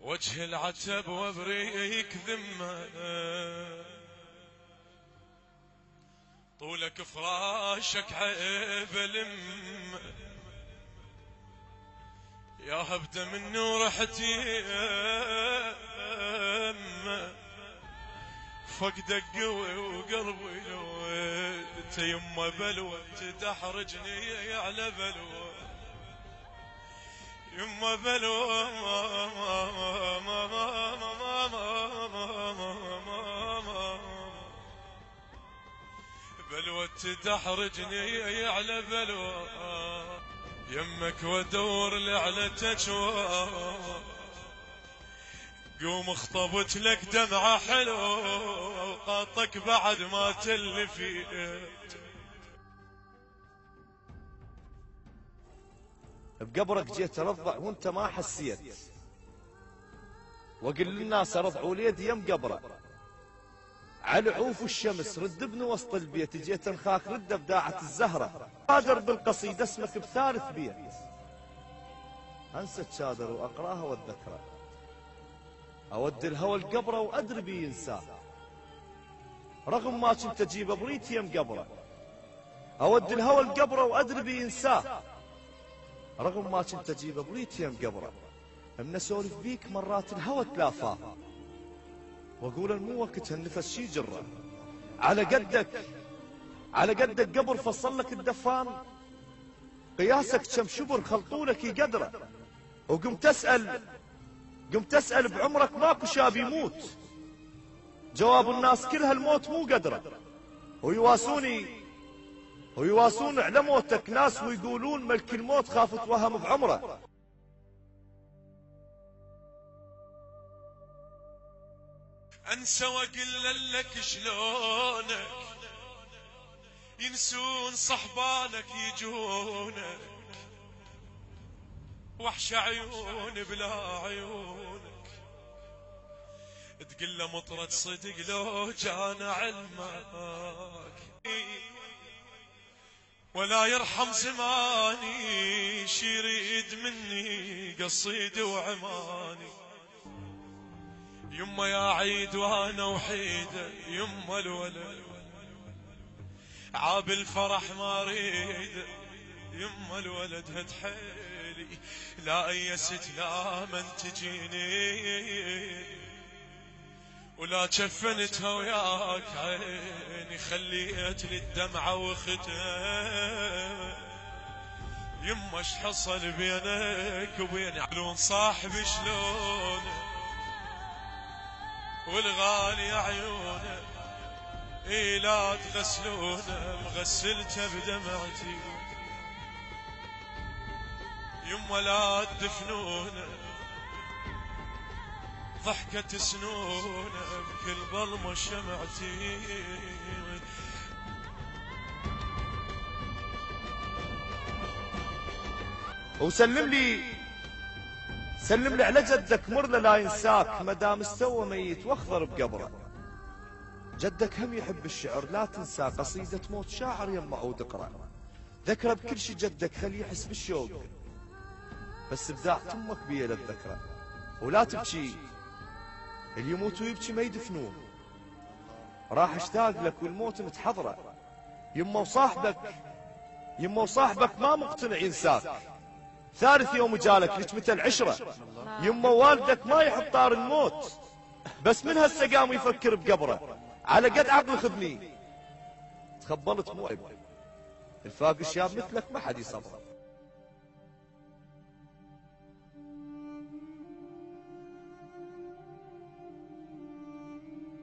وجه العتب وابريك ذمه، طولك فراشك عيب لمه، يا هبده من رحتي فقدك قوي وقلبي لويت، يمه بلوى تدحرجني على بلوى، يمه بلوى بلوى تدحرجني على بلوى، يمك وادور لعلتك قوم اخطبت لك دمعة حلوة وقاطك بعد ما تلفيت. بقبرك جيت ارضع وانت ما حسيت، واقول للناس ارضعوا ليدي يم قبره، على عوف الشمس رد ابن وسط البيت، جيت انخاك رد بداعة الزهرة، قادر بالقصيدة اسمك بثالث بيت، انسى الشادر واقراها والذكرى، اود الهوى القبره وادري بي ينساه، رغم ما كنت اجيب بريت يم قبره، اود الهوى القبره وادري بي ينساه، رغم ما كنت اجيب بريت يم قبره، من اسولف بيك مرات الهوى تلافاه، واقول مو وقت هالنفس شي جره، على قدك قبر فصل لك الدفان، قياسك كم شبر خلطولك يقدره، وقمت اسال بعمرك ماكو شاب يموت، جواب الناس كلها الموت مو قدره، ويواسون على موتك ناس ويقولون ملك الموت خاف توهم بعمره. انسى واقول لك شلونك ينسون صحبانك يجونك، وحش عيون بلا عيونك، تقل له مطرد صدق لو كان علمك، ولا يرحم زماني شي يريد مني قصيد وعماني، يما يا عيد وانا وحيده، يما الولد عاب الفرح ما اريده، يما الولد هد حيلي لا ايست لا من تجيني، ولا جفنتها وياك عيني خليت لي الدمعة وختم، يما اش حصل بينك وبين علون صاحبي شلونه، والغالي عيونه اي لا تغسلونه مغسلته بدمعتي، يما لا تدفنونه ضحكة سنونه بكل ظلمة شمعتي. وسلم لي على جدك مرله لا ينساك، مدام استوى ميت واخضر بقبره، جدك هم يحب الشعر لا تنسى، قصيدة موت شاعر يما عود اقرا، ذكره بكل شي جدك خليه يحس بالشوق، بس ابداع امك بيه للذكرى، ولا تبكي اللي يموت ويبكي ما يدفنوه، راح اشتاق لك والموت متحضره، يما وصاحبك ما مقتنع ينساك، ثالث يوم جالك لك متى العشره، يما والدك ما يحب طار الموت، بس من هسه قام يفكر بقبره، على قد عقل خذني تخبلت مو عيب، الفاق الشاب مثلك ما حد يصبره.